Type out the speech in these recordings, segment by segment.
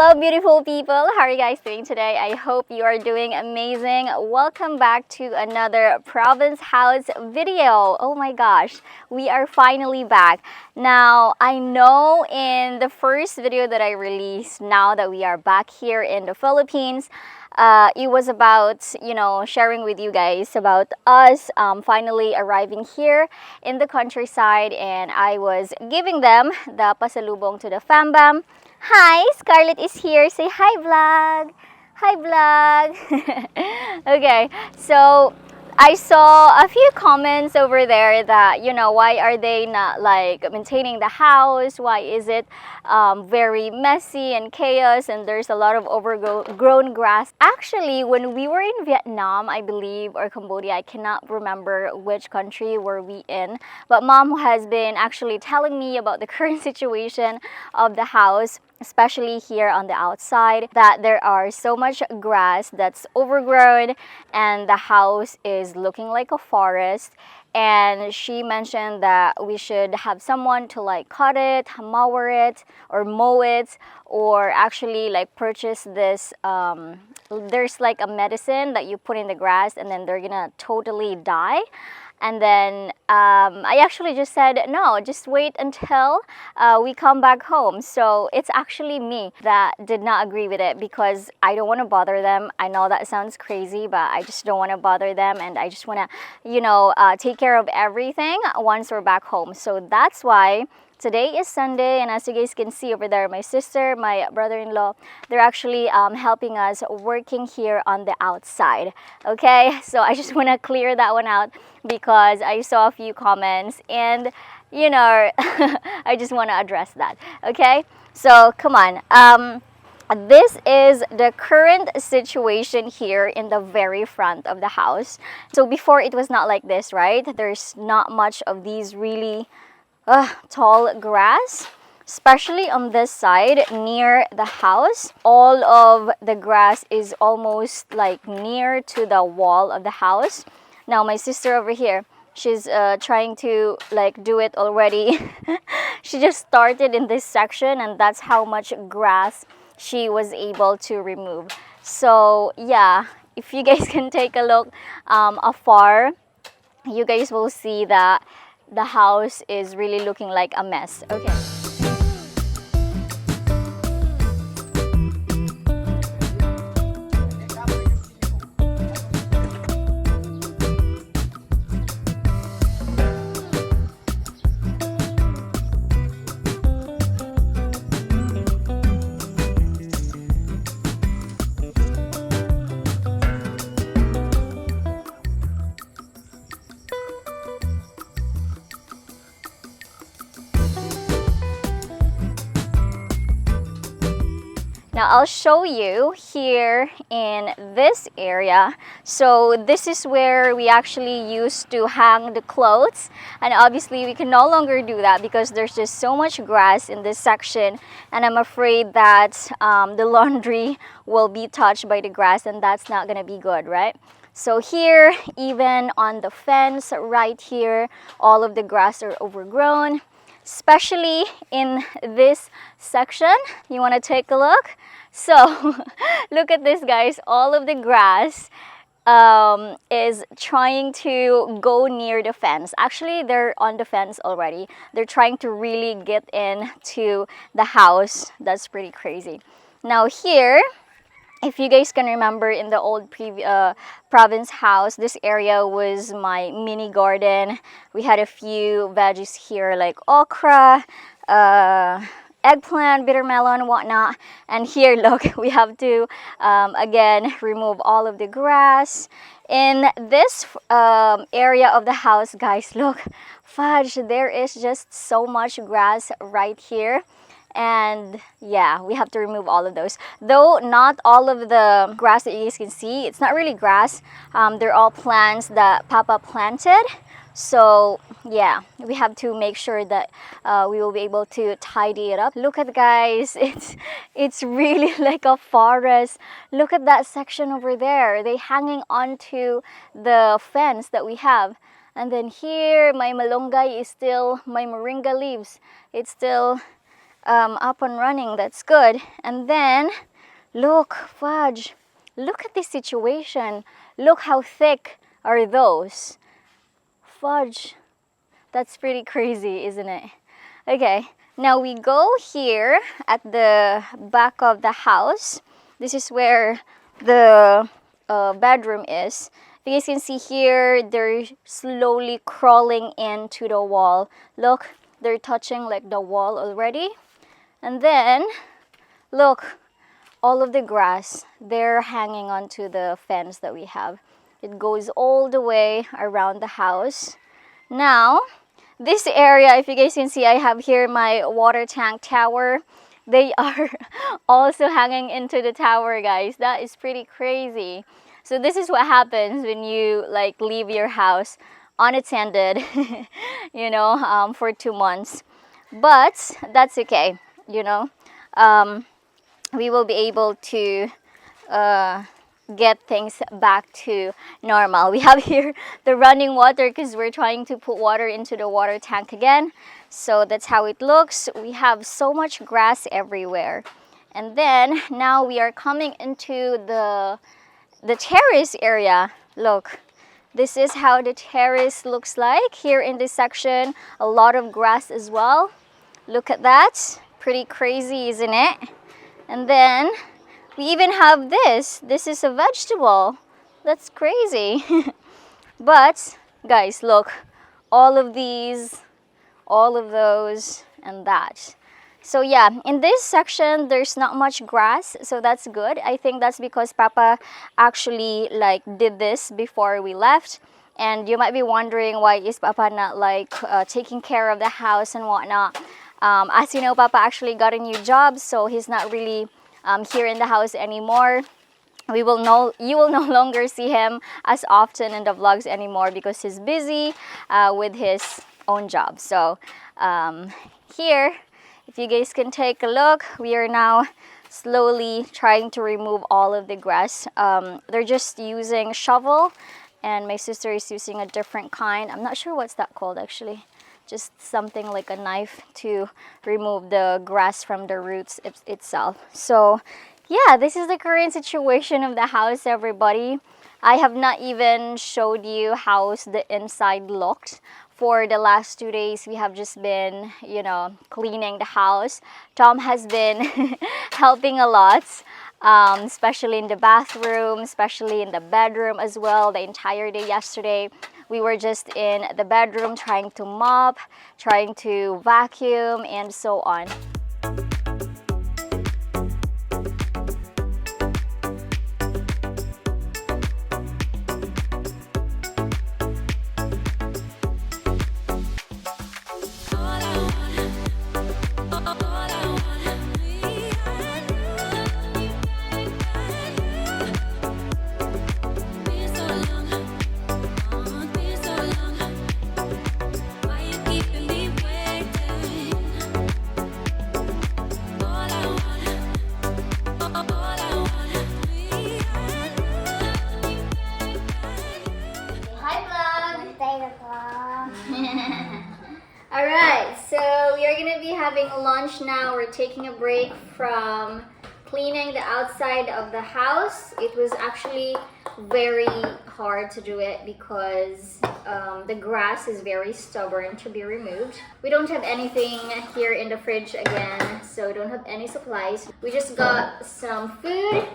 Hello beautiful people, how are you guys doing today? I hope you are doing amazing. Welcome back to another province house video. Oh my gosh, we are finally back. Now, I know in the first video that I released, now that we are back here in the Philippines, it was about, sharing with you guys about us finally arriving here in the countryside, and I was giving them the pasalubong to the fambam. Hi, Scarlett is here. Say hi, vlog. Hi, vlog. Okay, so I saw a few comments over there that, why are they not like maintaining the house? Why is it very messy and chaos and there's a lot of overgrown grass? Actually, when we were in Vietnam, I believe, or Cambodia, I cannot remember which country were we in, but mom has been actually telling me about the current situation of the house, especially here on the outside, that there are so much grass that's overgrown and the house is looking like a forest. And she mentioned that we should have someone to like cut it, mower it, or mow it, or actually like purchase this there's like a medicine that you put in the grass and then they're gonna totally die. And then I actually just said, no, just wait until we come back home. So it's actually me that did not agree with it because I don't want to bother them. I know that sounds crazy, but I just don't want to bother them. And I just want to, take care of everything once we're back home. So that's why today is Sunday, and as you guys can see over there, my sister, my brother-in-law, they're actually helping us working here on the outside. Okay, so I just want to clear that one out because I saw a few comments and, I just want to address that. Okay, so come on. This is the current situation here in the very front of the house. So before it was not like this, right? There's not much of these really tall grass, especially on this side near the house. All of the grass is almost like near to the wall of the house. Now my sister over here, she's trying to like do it already. She just started in this section and that's how much grass she was able to remove. So yeah, if you guys can take a look afar, you guys will see that the house is really looking like a mess. Okay. Now I'll show you here in this area. So this is where we actually used to hang the clothes, and obviously we can no longer do that because there's just so much grass in this section, and I'm afraid that the laundry will be touched by the grass and that's not gonna be good, right? So here, even on the fence right here, all of the grass are overgrown, especially in this section. You want to take a look? So look at this, guys. All of the grass is trying to go near the fence. Actually, they're on the fence already. They're trying to really get into the house. That's pretty crazy. Now here, if you guys can remember, in the old province house, this area was my mini garden. We had a few veggies here like okra, eggplant, bitter melon, whatnot. And here, look, we have to again remove all of the grass. In this area of the house, guys, look, fudge, there is just so much grass right here. And yeah, we have to remove all of those. Though not all of the grass that you guys can see, it's not really grass. They're all plants that Papa planted. So yeah, we have to make sure that we will be able to tidy it up. Look at, guys, it's really like a forest. Look at that section over there. They hanging onto the fence that we have. And then here, my malunggay is still, my moringa leaves, it's still up and running. That's good. And then, look, fudge. Look at this situation. Look how thick are those. Fudge. That's pretty crazy, isn't it? Okay, now we go here at the back of the house. This is where the bedroom is. You guys can see here, they're slowly crawling into the wall. Look, they're touching like the wall already. And then, look, all of the grass, they're hanging onto the fence that we have. It goes all the way around the house. Now, this area, if you guys can see, I have here my water tank tower. They are also hanging into the tower, guys. That is pretty crazy. So this is what happens when you like leave your house unattended, you know, for 2 months. But that's okay, you know. We will be able to get things back to normal. We have here the running water because we're trying to put water into the water tank again. So that's how it looks. We have so much grass everywhere. And then now we are coming into the terrace area. Look, this is how the terrace looks like here in this section. A lot of grass as well. Look at that. Pretty crazy, isn't it? And then we even have this. This is a vegetable. That's crazy. But guys, look, all of these, all of those, and that. So yeah, in this section, there's not much grass, so that's good. I think that's because Papa actually like did this before we left. And you might be wondering, why is Papa not like taking care of the house and whatnot? As you know, Papa actually got a new job, so he's not really here in the house anymore. You will no longer see him as often in the vlogs anymore because he's busy with his own job. So here, if you guys can take a look, we are now slowly trying to remove all of the grass. They're just using shovel, and my sister is using a different kind. I'm not sure what's that called actually. Just something like a knife to remove the grass from the roots itself. So yeah, this is the current situation of the house, everybody. I have not even showed you how the inside looked. For the last 2 days, we have just been, you know, cleaning the house. Tom has been helping a lot, especially in the bathroom, especially in the bedroom as well. The entire day yesterday, we were just in the bedroom trying to mop, trying to vacuum, and so on. Alright, so we are going to be having lunch now. We're taking a break from cleaning the outside of the house. It was actually very hard to do it because the grass is very stubborn to be removed. We don't have anything here in the fridge again, so we don't have any supplies. We just got some food.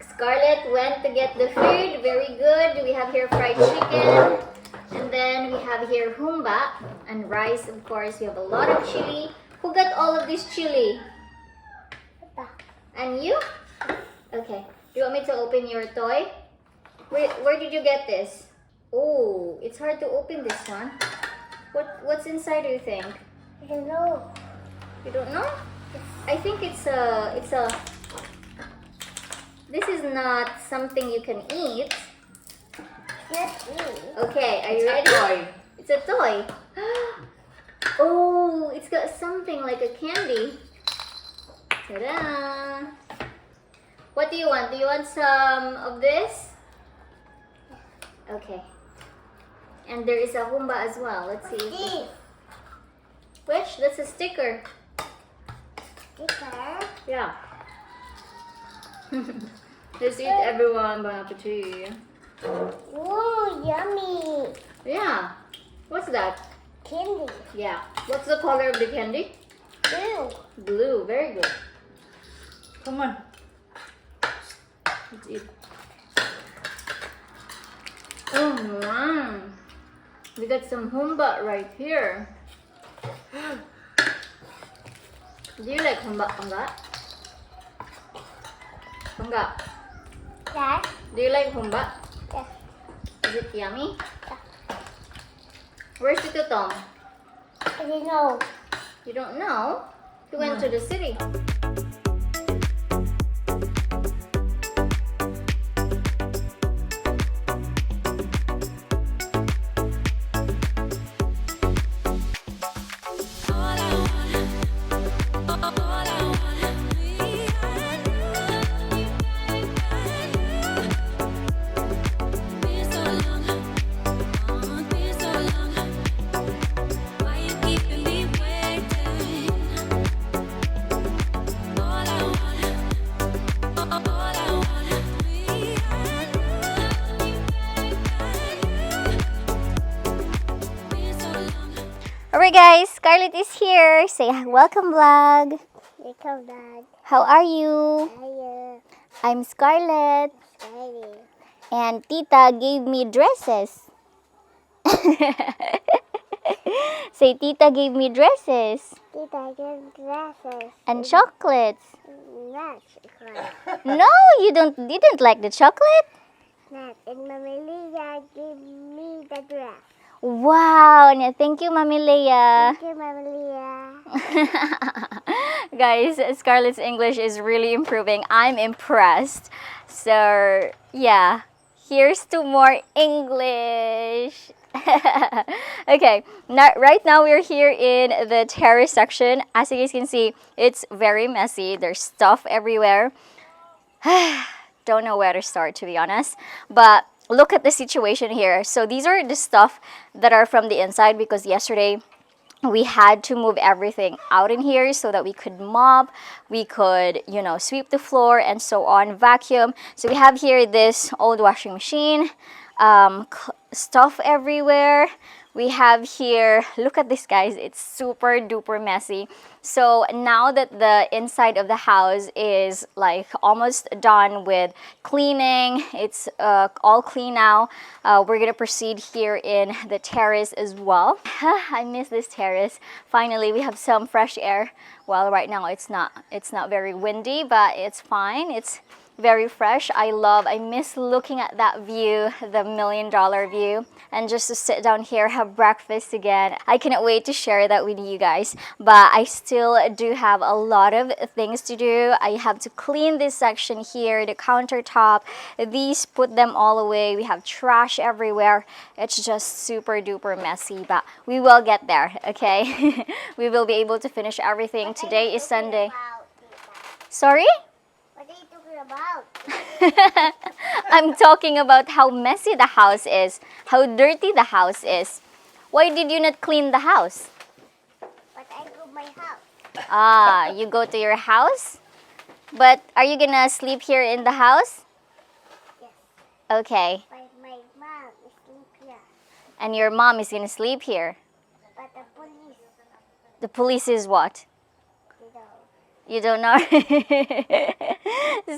Scarlett went to get the food. Very good. We have here fried chicken. And then we have here humba and rice, of course. We have a lot of chili. Who got all of this chili? And you? Okay. Do you want me to open your toy? Where did you get this? Oh, it's hard to open this one. What's inside, do you think? I don't know. You don't know? I think it's a this is not something you can eat. Let's eat. Okay, are you ready? Toy. It's a toy. Oh, it's got something like a candy. Ta-da! What do you want? Do you want some of this? Okay. And there is a humba as well. Let's see. This. Which? That's a sticker. Sticker. Yeah. Let's eat, everyone. Bon appetit. Ooh, yummy. Yeah. What's that? Candy. Yeah. What's the color of the candy? Blue. Blue. Very good. Come on. Let's eat. Oh man. We got some humba right here. Do you like humba, Pangga? Pangga, Dad? do you like humba? Yes. Is it yummy? Where's the Tom? I don't know. You don't know? He went to the city. Alright guys, Scarlett is here. Say welcome vlog. Little Dad. How are you? Hiya. I'm Scarlett. Daddy. And Tita gave me dresses. Say Tita gave me dresses. Tita, give dresses. And chocolates. Not chocolate. No, you didn't like the chocolate? Not. And Meljean gave me the dress. Wow, thank you, Mami Leia. Thank you, Meljean. Guys, Scarlett's English is really improving. I'm impressed. So, yeah, here's to more English. Okay, right now we're here in the terrace section. As you guys can see, it's very messy. There's stuff everywhere. Don't know where to start, to be honest. But look at the situation here. So these are the stuff that are from the inside because yesterday we had to move everything out in here so that we could mop, we could, sweep the floor and so on, vacuum. So we have here this old washing machine, stuff everywhere. We have here, look at this guys, it's super duper messy. So now that the inside of the house is like almost done with cleaning, it's all clean now, we're gonna proceed here in the terrace as well. I miss this terrace. Finally, we have some fresh air. Well, right now it's not very windy, but it's fine. It's very fresh. I miss looking at that view, the $1 million view, and just to sit down here, have breakfast again. I cannot wait to share that with you guys, but I still do have a lot of things to do. I have to clean this section here, the countertop, these, put them all away. We have trash everywhere. It's just super duper messy, but we will get there, okay? We will be able to finish everything. Today is Sunday. Sorry? What are you talking about? I'm talking about how messy the house is, how dirty the house is. Why did you not clean the house? But I go my house. Ah, you go to your house? But are you gonna sleep here in the house? Yes. Okay. But my mom is sleep here. And your mom is gonna sleep here. But the police, The police is what? you know. You don't know?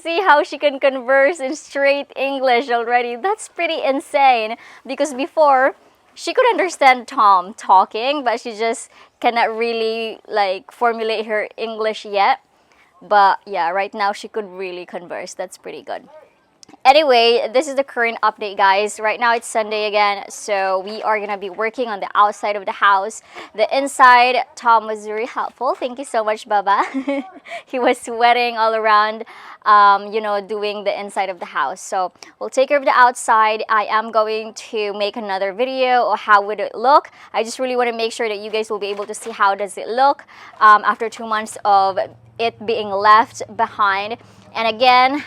See how she can converse in straight English already. That's pretty insane. Because before, she could understand Tom talking, but she just cannot really formulate her English yet. But yeah, right now she could really converse. That's pretty good. Anyway, this is the current update, guys. Right now it's Sunday again, so we are gonna be working on the outside of the house. The inside, Tom was very helpful. Thank you so much, Baba. He was sweating all around, doing the inside of the house. So we'll take care of the outside. I am going to make another video or how would it look. I just really want to make sure that you guys will be able to see how does it look after 2 months of it being left behind. And again,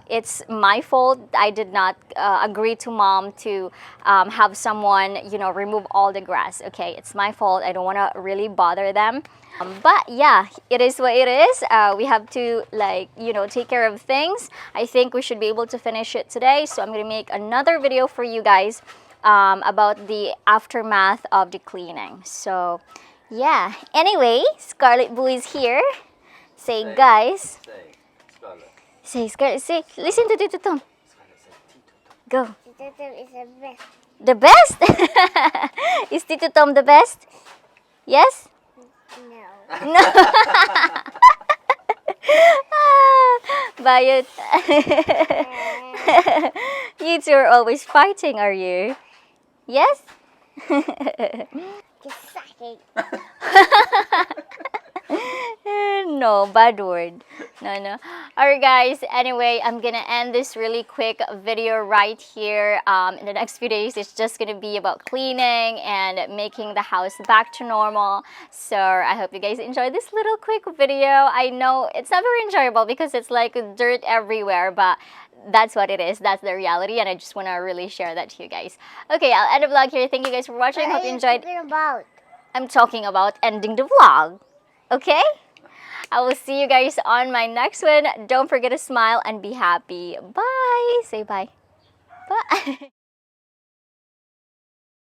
it's my fault. I did not agree to mom to have someone, remove all the grass. Okay, it's my fault. I don't want to really bother them. But yeah, it is what it is. We have to take care of things. I think we should be able to finish it today. So I'm going to make another video for you guys about the aftermath of the cleaning. So yeah, anyway, Scarlet Boo is here. Say guys. Say Scarlet, say, listen to Tito Tom. Go. Tito Tom is the best. The best? Is Tito Tom the best? Yes? No. No. Bayot. You two are always fighting, are you? Yes? Just sucking. No, bad word. No. Alright guys, anyway, I'm gonna end this really quick video right here. In the next few days, it's just gonna be about cleaning and making the house back to normal. So I hope you guys enjoyed this little quick video. I know it's not very enjoyable because it's like dirt everywhere, but that's what it is. That's the reality, and I just want to really share that to you guys. Okay, I'll end the vlog here. Thank you guys for watching. Hope you enjoyed. I'm talking about ending the vlog. Okay? I will see you guys on my next one. Don't forget to smile and be happy. Bye. Say bye. Bye.